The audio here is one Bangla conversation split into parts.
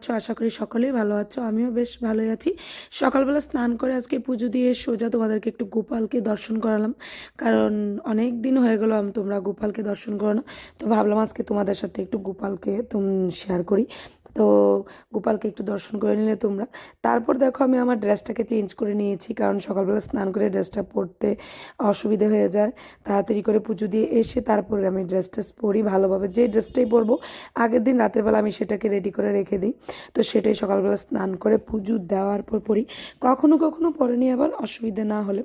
আছো? আশা করি সকলেই ভালো আছো। আমিও বেশ ভালোই আছি। সকালবেলা স্নান করে আজকে পুজো দিয়ে সোজা তোমাদেরকে একটু গোপালকে দর্শন করালাম, কারণ অনেক দিন হয়ে গেল তোমরা গোপালকে দর্শন করো না। তো ভাবলাম আজকে তোমাদের সাথে একটু গোপালকে শেয়ার করি। তো গোপালকে একটু দর্শন করে নিলে তোমরা। তারপর দেখো আমি আমার ড্রেসটাকে চেঞ্জ করে নিয়েছি, কারণ সকালবেলা স্নান করে ড্রেসটা পরতে অসুবিধে হয়ে যায়। তাড়াতাড়ি করে পুজো দিয়ে এসে তারপরে আমি ড্রেসটা পরি ভালোভাবে, যে ড্রেসটাই পরবো আগের দিন রাতের বেলা আমি সেটাকে রেডি করে রেখে দিই। তো সেটাই সকালবেলা স্নান করে পুজো দেওয়ার পর পরি। কখনো কখনো পরে নিয়ে আবার অসুবিধে না হলে।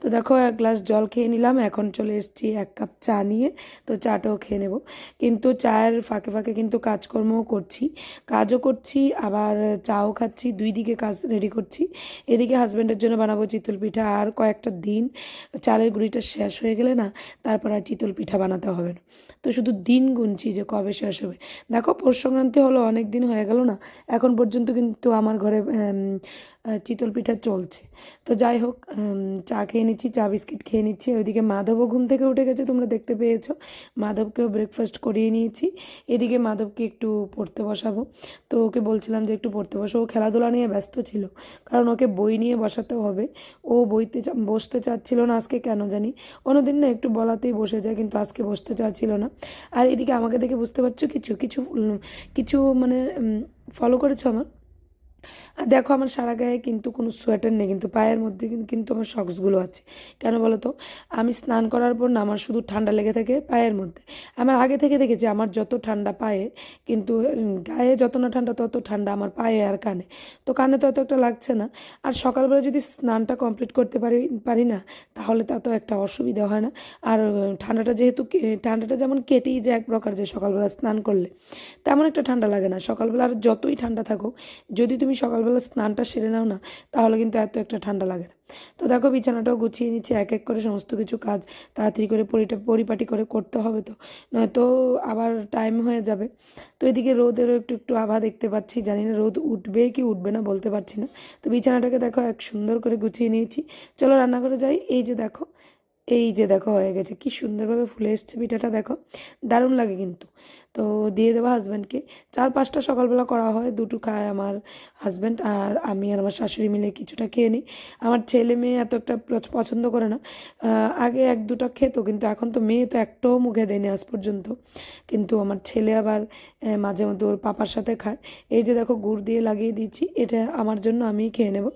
তো দেখো এক গ্লাস জল খেয়ে নিলাম, এখন চলে এসেছি এক কাপ চা নিয়ে। তো চাটাও খেয়ে নেব, কিন্তু চায়ের ফাঁকে ফাঁকে কিন্তু কাজকর্মও করছি, কাজও করছি আবার চাও খাচ্ছি, দুই দিকে কাজ রেডি করছি। এদিকে হাজব্যান্ডের জন্য বানাবো চিতল পিঠা, আর কয়েকটা দিন চালের গুঁড়িটা শেষ হয়ে গেলে না তারপর আর চিতল পিঠা বানাতে হবে না। তো শুধু দিন গুনছি যে কবে শেষ হবে। দেখো পৌষ সংক্রান্তি হলো, অনেক দিন হয়ে গেল না, এখন পর্যন্ত কিন্তু আমার ঘরে চিতল পিঠা চলছে। তো যাই হোক, চা খেয়ে নিচ্ছি, চা বিস্কিট খেয়ে নিচ্ছি। ওইদিকে মাধবও ঘুম থেকে উঠে গেছে, তোমরা দেখতে পেয়েছো। মাধবকেও ব্রেকফাস্ট করিয়ে নিয়েছি। এদিকে মাধবকে একটু পড়তে বসাবো। তো ওকে বলছিলাম যে একটু পড়তে বসো, ও খেলাধুলা নিয়ে ব্যস্ত ছিল, কারণ ওকে বই নিয়ে বসাতে হবে। ও বসতে চাচ্ছিল না আজকে, কেন জানি। অন্যদিন না একটু বলাতেই বসে যায়, কিন্তু আজকে বসতে চাচ্ছিল না। আর এদিকে আমাকে দেখে বুঝতে পারছো কিছু কিছু কিছু মানে ফলো করেছো আমার। আর দেখো আমার সারা গায়ে কিন্তু কোনো সোয়েটার নেই, কিন্তু পায়ের মধ্যে কিন্তু আমার সক্সগুলো আছে। কেন বলো তো? আমি স্নান করার পর না আমার শুধু ঠান্ডা লেগে থাকে পায়ের মধ্যে। আমার আগে থেকে দেখেছি আমার যত ঠান্ডা পায়ে, কিন্তু গায়ে যত না ঠান্ডা তত ঠান্ডা আমার পায়ে আর কানে। তো কানে তো এত একটা লাগছে না। আর সকালবেলা যদি স্নানটা কমপ্লিট করতে পারি না, তাহলে তা তো একটা অসুবিধা হয় না। আর ঠান্ডাটা যেহেতু ঠান্ডাটা যেমন কেটেই যায় এক প্রকার, যে সকালবেলা স্নান করলে তেমন একটা ঠান্ডা লাগে না। সকালবেলা আর যতই ঠান্ডা থাকুক, যদি তুমি সকালবেলা স্নানটা সেরে নাও না, তাহলে কিন্তু এত একটা ঠান্ডা লাগে না। তো দেখো বিছানাটাও গুছিয়ে নিচ্ছি, এক এক করে সমস্ত কিছু কাজ তাড়াতাড়ি করে পরিপাটি করে করতে হবে, তো নয়তো আবার টাইম হয়ে যাবে। তো এদিকে রোদেরও একটু একটু আভা দেখতে পাচ্ছি, জানি না রোদ উঠবে কি উঠবে না, বলতে পারছি না। তো বিছানাটাকে দেখো এক সুন্দর করে গুছিয়ে নিয়েছি। চলো রান্না করে যাই। এই যে দেখো হয়ে গেছে, কি সুন্দরভাবে ফুলে এসছে পিঠাটা, দেখো দারুণ লাগে কিন্তু। তো দিয়ে দেবো হাজব্যান্ডকে। 4-5টা সকালবেলা করা হয়, দুটো খায় আমার হাজব্যান্ড, আর আমি আর আমার শাশুড়ি মিলে কিছুটা খেয়ে নিই। আমার ছেলে মেয়ে এত একটা পছন্দ করে না। আগে 1-2টা খেত, কিন্তু এখন তো মেয়ে তো একটাও মুখে দেয়নি আজ পর্যন্ত। কিন্তু আমার ছেলে আবার মাঝে মধ্যে ওর পাপার সাথে খায়। এই যে দেখো গুড় দিয়ে লাগিয়ে দিয়েছি, এটা আমার জন্য আমিই খেয়ে নেব।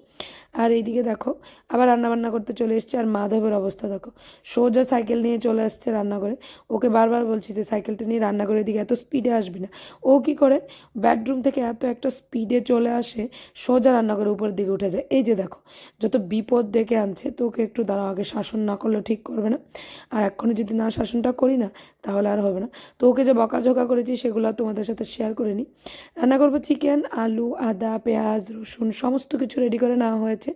আর এইদিকে দেখো আবার রান্নাবান্না করতে চলে এসছে। আর মাধবের অবস্থা দেখো, সোজা সাইকেল নিয়ে চলে আসছে রান্না করে। ওকে বারবার বলছি যে সাইকেলটা নিয়ে রান্না করে, এদিকে এত স্পিডে আসবি না। ও কি করে, বেডরুম থেকে এত একটা স্পিডে চলে আসে, সোজা রান্না করে উপরের দিকে উঠে যায়। এই যে দেখো যত বিপদ ডেকে আনছে। তো ওকে একটু দাঁড়াও, আগে শাসন না করলে ঠিক করবে না। আর এক্ষুনি যদি না শাসনটা করি না, তাহলে আর হবে না। তো ওকে যে বকাঝকা করেছি সেগুলো তোমাদের সাথে শেয়ার করে নিই। রান্না করবো চিকেন, আলু, আদা, পেঁয়াজ, রসুন সমস্ত কিছু রেডি করে নেওয়া হয়েছে,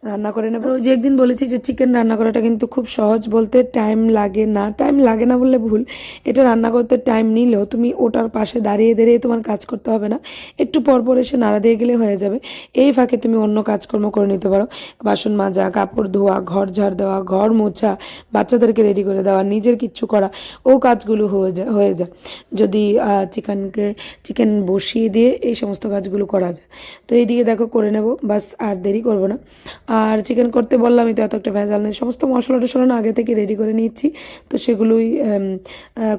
রান্না করে নেবো। ওই যে একদিন বলেছি যে চিকেন রান্না করাটা কিন্তু খুব সহজ, বলতে টাইম লাগে না বললে ভুল। এটা রান্না করতে টাইম নিলেও তুমি ওটার পাশে দাঁড়িয়ে দাঁড়িয়ে তোমার কাজ করতে হবে না, একটু পরপর এসে নাড়া দিয়ে গেলে হয়ে যাবে। এই ফাঁকে তুমি অন্য কাজকর্ম করে নিতে পারো, বাসন মাজা, কাপড় ধোয়া, ঘর ঝাড় দেওয়া, ঘর মোছা, বাচ্চাদেরকে রেডি করে দেওয়া, নিজের কিচ্ছু করা, ও কাজগুলো হয়ে যায় যদি চিকেন বসিয়ে দিয়ে এই সমস্ত কাজগুলো করা যায়। তো এইদিকে দেখো করে নেব, বাস আর দেরি করব না। আর চিকেন করতে বললামই তো, এত একটা ভেজাল নেই, সমস্ত মশলা টশলা না আগে থেকে রেডি করে নিচ্ছি। তো সেগুলোই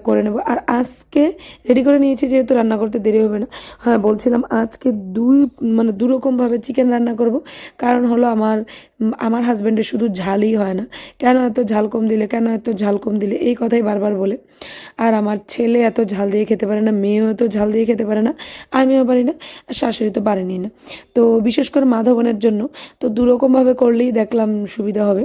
করে নেব। আর আজকে রেডি করে নিয়েছি যেহেতু রান্না করতে দেরি হবে না। হ্যাঁ বলছিলাম আজকে দুরকমভাবে চিকেন রান্না করব। কারণ হলো আমার হাজব্যান্ডের শুধু ঝালই হয় না, কেন এত ঝাল কম দিলে, কেন এত ঝাল কম দিলে, এই কথাই বারবার বলে। আর আমার ছেলে এত ঝাল দিয়ে খেতে পারে না, মেয়েও এত ঝাল দিয়ে খেতে পারে না, আমিও পারি না, আর শাশুড়ি তো পারেনি না। তো বিশেষ করে মাধবনের জন্য তো দুরকমভাবে করলেই দেখলাম সুবিধা হবে।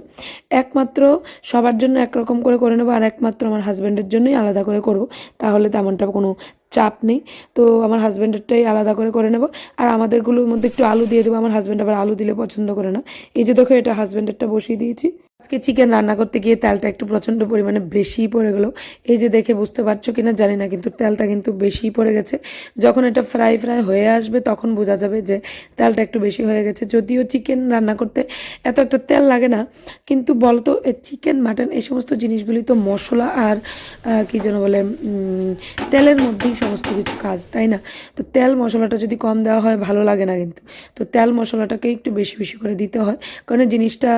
একমাত্র সবার জন্য একরকম করে নেবো, আর একমাত্র আমার হাজব্যান্ডের জন্যই আলাদা করে করব, তাহলে তেমনটা কোনো চাপ নেই। তো আমার হাজব্যান্ডেরটাই আলাদা করে নেব। আর আমাদেরগুলোর মধ্যে একটু আলু দিয়ে দেবো, আমার হাজব্যান্ড আবার আলু দিলে পছন্দ করে না। এই যে দেখো এটা হাজব্যান্ডেরটা বসিয়ে দিয়েছি। আজকে চিকেন রান্না করতে গিয়ে তেলটা একটু প্রচণ্ড পরিমাণে বেশিই পড়ে গেলো। এই যে দেখে বুঝতে পারছো কিনা জানি না, কিন্তু তেলটা কিন্তু বেশিই পড়ে গেছে। যখন এটা ফ্রাই হয়ে আসবে তখন বোঝা যাবে যে তেলটা একটু বেশি হয়ে গেছে। যদিও চিকেন রান্না করতে এত একটা তেল লাগে না, কিন্তু বলতো চিকেন মাটন এই সমস্ত জিনিসগুলি তো মশলা আর কী যেন বলে তেলের মধ্যেই সমস্ত কিছু কাজ, তাই না? তো তেল মশলাটা যদি কম দেওয়া হয় ভালো লাগে না কিন্তু। তো তেল মশলাটাকে একটু বেশি বেশি করে দিতে হয়, কারণ জিনিসটা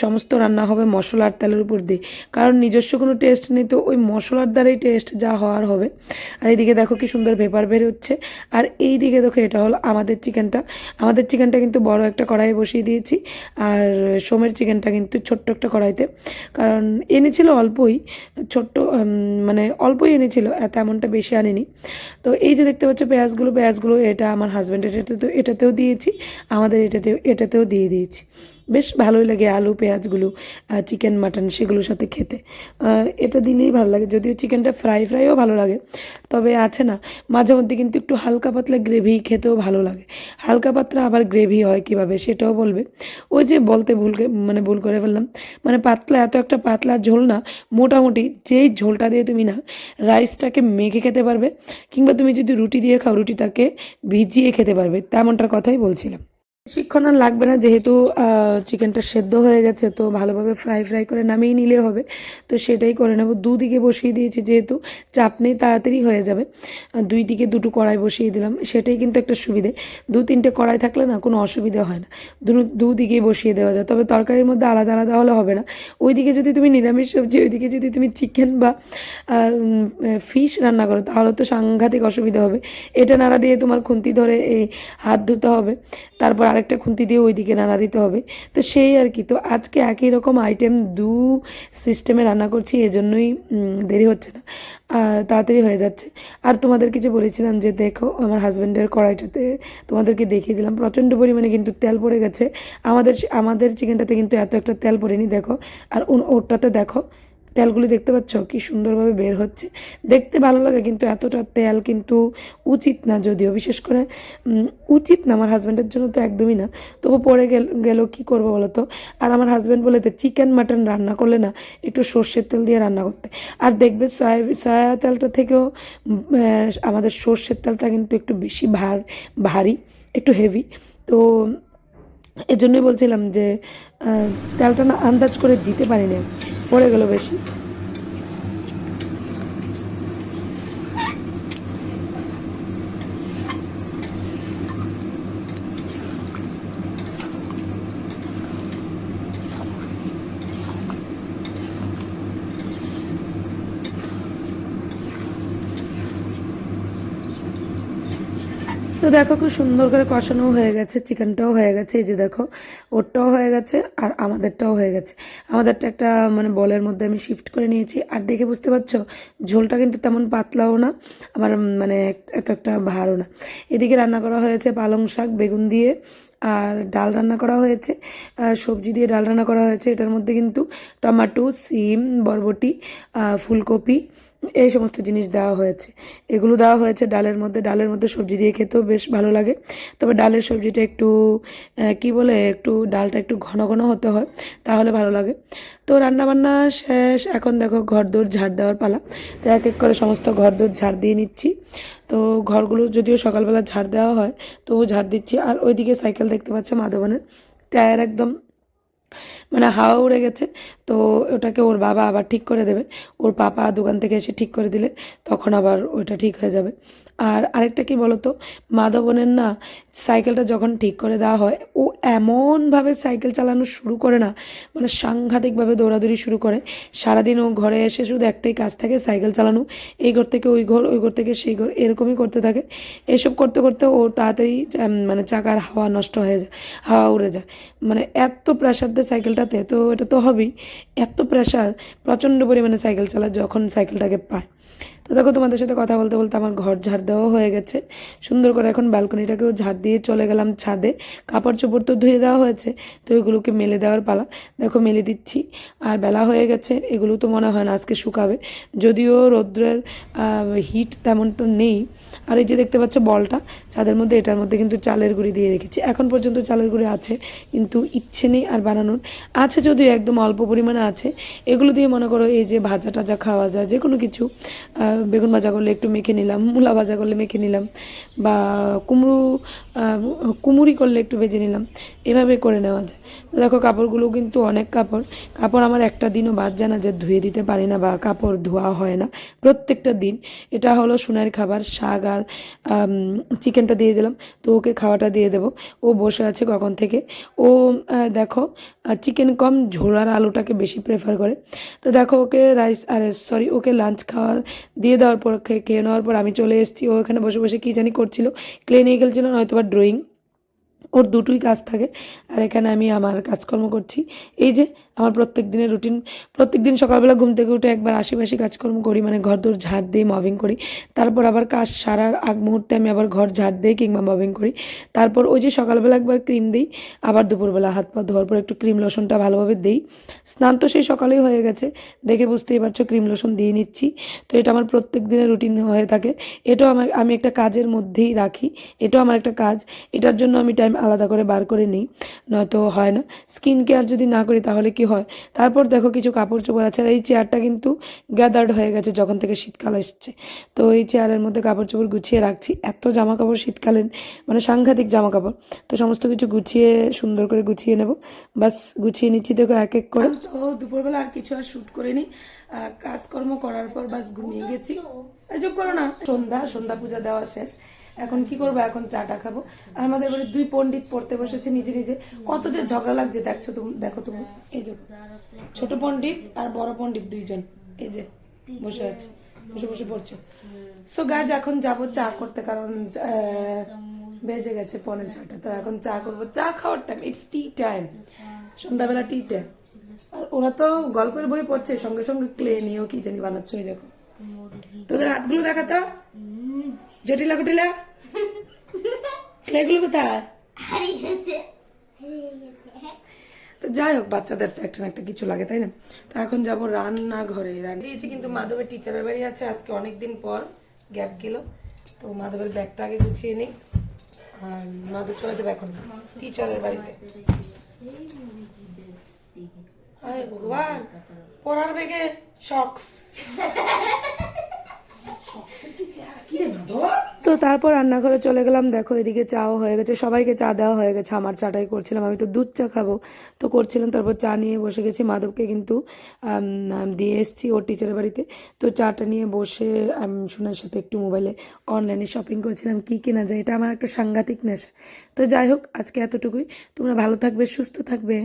সমস্ত রান্না হবে মশলা আর তেলের উপর দিয়ে, কারণ নিজস্ব কোনো টেস্ট নেই, তো ওই মশলার দ্বারাই টেস্ট যা হওয়ার হবে। আর এইদিকে দেখো কি সুন্দর ভেপার বের হচ্ছে। আর এই দিকে দেখো এটা হলো আমাদের চিকেনটা কিন্তু বড় একটা কড়াইয়ে বসিয়ে দিয়েছি, আর সোমের চিকেনটা কিন্তু ছোট্ট একটা কড়াইতে, কারণ এনেছিল অল্পই, ছোট্ট মানে অল্পই এনেছিল, তেমনটা বেশি আনেনি। তো এই যে দেখতে পাচ্ছ পেঁয়াজগুলো এটা আমার হাজব্যান্ডের এটাতেও দিয়েছি, আমাদের এটাতেও দিয়ে দিয়েছি। বেশ ভালোই লাগে আলু পেঁয়াজগুলো, চিকেন মাটন সেগুলোর সাথে খেতে এটা দিলেই ভালো লাগে। যদিও চিকেনটা ফ্রাইও ভালো লাগে, তবে আছে না মাঝে মধ্যে কিন্তু একটু হালকা পাতলা গ্রেভি খেতেও ভালো লাগে। হালকা পাতলা আবার গ্রেভি হয় কীভাবে সেটাও বলবে। ওই যে বলতে ভুল করে ফেললাম, মানে পাতলা, এত একটা পাতলা ঝোল না, মোটামুটি যেই ঝোলটা দিয়ে তুমি না রাইসটাকে মেখে খেতে পারবে, কিংবা তুমি যদি রুটি দিয়ে খাও রুটিটাকে ভিজিয়ে খেতে পারবে, তেমনটার কথাই বলছিলাম। বেশিক্ষণ আর লাগবে না, যেহেতু চিকেনটা সেদ্ধ হয়ে গেছে, তো ভালোভাবে ফ্রাই করে নামিয়ে নিলে হবে। তো সেটাই করে নেব। দুদিকে বসিয়ে দিয়েছি, যেহেতু চাপ নেই তাড়াতাড়ি হয়ে যাবে। দুই দিকে দুটো কড়াই বসিয়ে দিলাম, সেটাই কিন্তু একটা সুবিধে। 2-3টে কড়াই থাকলে না কোনো অসুবিধা হয় না, দুদিকেই বসিয়ে দেওয়া যায়। তবে তরকারির মধ্যে আলাদা আলাদা হলে হবে না। ওইদিকে যদি তুমি নিরামিষ সবজি, ওইদিকে যদি তুমি চিকেন বা ফিশ রান্না করো, তাহলে তো সাংঘাতিক অসুবিধা হবে। এটা নাড়া দিয়ে তোমার খুন্তি ধরে এই হাত ধুতে হবে, তারপর আরেকটা খুন্তি দিয়ে ওইদিকে নাড়া দিতে হবে। তো সেই আর কি। তো আজকে একই রকম আইটেম সিস্টেমে রান্না করছি, এজন্যই দেরি হচ্ছে না, তাড়াতাড়ি হয়ে যাচ্ছে। আর তোমাদেরকে যে বলেছিলাম যে দেখো আমার হাজব্যান্ডের কড়াইটাতে তোমাদেরকে দেখিয়ে দিলাম, প্রচণ্ড পরিমাণে কিন্তু তেল পড়ে গেছে। আমাদের চিকেনটাতে কিন্তু এত একটা তেল পড়েনি দেখো, আর ওরটাতে দেখো তেলগুলি দেখতে পাচ্ছ কি সুন্দরভাবে বের হচ্ছে। দেখতে ভালো লাগে, কিন্তু এতটা তেল কিন্তু উচিত না, যদিও বিশেষ করে উচিত না আমার হাজব্যান্ডের জন্য তো একদমই না। তবু পড়ে গেল কি করবো বলো তো। আর আমার হাজব্যান্ড বলে চিকেন মাটন রান্না করলে না একটু সর্ষের তেল দিয়ে রান্না করতে। আর দেখবে সয়া তেলটা থেকেও আমাদের সর্ষের তেলটা কিন্তু একটু বেশি ভারী, একটু হেভি। তো এজন্যই বলছিলাম যে তেলটা না আন্দাজ করে দিতে পারিনি, পড়ে গেল বেশি। তো দেখো খুব সুন্দর করে কষানো হয়ে গেছে, চিকেনটাও হয়ে গেছে, এই যে দেখো ওরটাও হয়ে গেছে আর আমাদেরটাও হয়ে গেছে। আমাদেরটা একটা মানে বলের মধ্যে আমি শিফট করে নিয়েছি। আর দেখে বুঝতে পারছো ঝোলটা কিন্তু তেমন পাতলাও না, আমার মানে এত একটা ভারও না। এদিকে রান্না করা হয়েছে পালং শাক বেগুন দিয়ে, আর ডাল রান্না করা হয়েছে, সবজি দিয়ে ডাল রান্না করা হয়েছে। এটার মধ্যে কিন্তু টমেটো, সিম, বরবটি, ফুলকপি এই সমস্ত জিনিস দেওয়া হয়েছে। এগুলো দেওয়া হয়েছে ডালের মধ্যে সবজি দিয়ে খেতেও বেশ ভালো লাগে। তবে ডালের সবজিটা একটু কি বলে, একটু ডালটা একটু ঘন ঘন হতে হয়, তাহলে ভালো লাগে। তো রান্নাবান্না শেষ, এখন দেখো ঘরদোর ঝাড় দেওয়ার পালা। তো এক এক করে সমস্ত ঘরদোর ঝাড় দিয়ে নিচ্ছি। তো ঘরগুলো যদিও সকালবেলা ঝাড় দেওয়া হয়, তবু ঝাড় দিচ্ছি। আর ওইদিকে সাইকেল দেখতে পাচ্ছ মাধবনের টায়ার একদম মানে হাওয়া উড়ে গেছে, তো ওটাকে ওর বাবা আবার ঠিক করে দেবে। ওর পাপা দোকান থেকে এসে ঠিক করে দিলে তখন আবার ওইটা ঠিক হয়ে যাবে। আর আরেকটা কি বলতো, মাধবনের না সাইকেলটা যখন ঠিক করে দেওয়া হয়, ও এমনভাবে সাইকেল চালানো শুরু করে না, মানে সাংঘাতিকভাবে দৌড়াদৌড়ি শুরু করে। সারাদিন ও ঘরে এসে শুধু একটাই কাজ থাকে, সাইকেল চালানো, এই ঘর থেকে ওই ঘর, ওই ঘর থেকে সেই ঘর, এরকমই করতে থাকে। এসব করতে করতে ওর তাড়াতাড়ি মানে চাকার হাওয়া নষ্ট হয়ে যায়, হাওয়া উড়ে যায়। মানে এত প্রেশার দেয় সাইকেলটাতে, তো এটা তো হবেই, এত প্রেশার, প্রচণ্ড পরিমাণে সাইকেল চালায় যখন সাইকেলটাকে পায়। তো দেখো তোমাদের সাথে কথা বলতে বলতে আমার ঘর ঝাড় দেওয়া হয়ে গেছে সুন্দর করে। এখন ব্যালকনিটাকেও ঝাড় দিয়ে চলে গেলাম ছাদে। কাপড় চোপড় তো ধুয়ে দেওয়া হয়েছে, তো এগুলোকে মেলে দেওয়ার পালা। দেখো মেলে দিচ্ছি, আর বেলা হয়ে গেছে, এগুলো তো মনে হয় না আজকে শুকাবে, যদিও রৌদ্রের হিট তেমন তো নেই। আর এই যে দেখতে পাচ্ছ বলটা ছাদের মধ্যে, এটার মধ্যে কিন্তু চালের গুঁড়ি দিয়ে রেখেছি। এখন পর্যন্ত চালের গুঁড়ি আছে, কিন্তু ইচ্ছে নেই আর বানানোর। আছে যদিও একদম অল্প পরিমাণে আছে। এগুলো দিয়ে মনে করো এই যে ভাজা টাজা খাওয়া যায়, যে কোনো কিছু। বেগুন ভাজা করলে একটু মেখে নিলাম, মূলা ভাজা করলে মেখে নিলাম, বা কুমড়ি করলে একটু ভেজে নিলাম, এভাবে করে নেওয়া যায়। তো দেখো কাপড়গুলো কিন্তু অনেক কাপড়। কাপড় আমার একটা দিনও বাদ যায় না যে ধুয়ে দিতে পারি না বা কাপড় ধোয়া হয় না, প্রত্যেকটা দিন। এটা হলো সোনার খাবার, শাক আর চিকেনটা দিয়ে দিলাম, তো ওকে খাওয়াটা দিয়ে দেবো। ও বসে আছে কখন থেকে। ও দেখো চিকেন কম ঝোল আর আলুটাকে বেশি প্রেফার করে। তো দেখো ওকে রাইস আর সরি ওকে লাঞ্চ খাওয়া দিয়ে দেওয়ার পর খেয়ে নেওয়ার পর আমি চলে এসেছি। ও এখানে বসে বসে কী জানি করছিল, ক্লে নিয়ে খেলছিল, নয়তো বা ড্রয়িং। ওর দুটোই কাজ থাকে। আর এখানে আমি আমার কাজকর্ম করছি। এই যে আমার প্রত্যেক দিনের রুটিন, প্রত্যেক দিন সকালবেলা ঘুম থেকে উঠে একবার আশেপাশে কাজকর্ম করি, মানে ঘর দোর ঝাড় দিয়ে মভিং করি। তারপর আবার কাজ সারার আগ মুহূর্তে আমি আবার ঘর ঝাড় দিই কিংবা মভিং করি। তারপর ওই যে সকালবেলা একবার ক্রিম দিই, আবার দুপুরবেলা হাত পা ধোয়ার পর একটু ক্রিম লোশনটা ভালোভাবে দিই। স্নান তো সেই সকালেই হয়ে গেছে, দেখে বুঝতেই পারছো ক্রিম লোশন দিয়ে নিচ্ছি। তো এটা আমার প্রত্যেক দিনের রুটিন হয়ে থাকে। এটাও আমি একটা কাজের মধ্যেই রাখি, এটাও আমার একটা কাজ। এটার জন্য আমি টাইম আলাদা করে বার করে নিই, নয়তো হয় না। স্কিন কেয়ার যদি না করি তাহলে কি হয়। তারপর দেখো কিছু কাপড় চোপড় আছে, আর এই চেয়ারটা কিন্তু গ্যাদার্ড হয়ে গেছে যখন থেকে শীতকাল এসছে। তো এই চেয়ারের মধ্যে কাপড় চোপড় গুছিয়ে রাখছি। এত জামা কাপড় শীতকালীন, মানে সাংঘাতিক জামা কাপড়। তো সমস্ত কিছু গুছিয়ে সুন্দর করে গুছিয়ে নেব, বাস গুছিয়ে নিচ্ছি দেখো এক এক করে। তো দুপুরবেলা আর কিছু আর শ্যুট করিনি, কাজকর্ম করার পর বাস ঘুমিয়ে গেছি। চুপ করো না। সন্ধ্যা পূজা দেওয়া শেষ। এখন কি করবো, এখন চাটা খাবো। আর আমাদের বাড়ি দুই পণ্ডিত পড়তে বসেছে নিজে নিজে, কত যে ঝগড়া লাগছে দেখছো তুমি, দেখো তুমি। এই দেখো ছোট পণ্ডিত আর বড় পণ্ডিত দুইজন এই যে বসে আছে, বসে বসে পড়ছে। সো গাইজ এখন যাবো চা করতে, কারণ বেজে গেছে 5:45। তো এখন চা করবো, চা খাওয়ার টাইম, ইটস টি টাইম, সন্ধ্যাবেলা টি টাইম। আর ওরা তো গল্পের বই পড়ছে, সঙ্গে সঙ্গে ক্লে নিয়েও কি জানি বানাচ্ছ। ওই দেখো তোদের হাতগুলো দেখাতো, জটিলা কুটিলা, ক্লেগুলো কোথায়? তো যাই হোক, বাচ্চাদের তো একটা না একটা কিছু লাগে, তাই না? তো এখন যাবো রান্নাঘরে। দিয়েছি কিন্তু মাধবের টিচারের বাড়ি আছে আজকে, অনেকদিন পর গ্যাপ গেল। তো মাধবের ব্যাগটা আগে গুছিয়ে নিই, আর মাধব চলে যাবে এখন টিচারের বাড়িতে। আরে ভগবান, পড়ার ব্যাগে শক্স। তো তারপর রান্নাঘরে চলে গেলাম। দেখো এদিকে চাও হয়ে গেছে, সবাইকে চা দেওয়া হয়ে গেছে, আমার চাটাই করছিলাম। আমি তো দুধ চা খাবো, তো করছিলাম। তারপর চা নিয়ে বসে গেছি, মাধবকে কিন্তু দিয়ে এসেছি ওর টিচারের বাড়িতে। তো চাটা নিয়ে বসে আমি সোনার সাথে একটু মোবাইলে অনলাইনে শপিং করছিলাম, কি কেনা যায়। এটা আমার একটা সাংঘাতিক নেশা। তো যাই হোক, আজকে এতটুকুই। তোমরা ভালো থাকবে, সুস্থ থাকবে।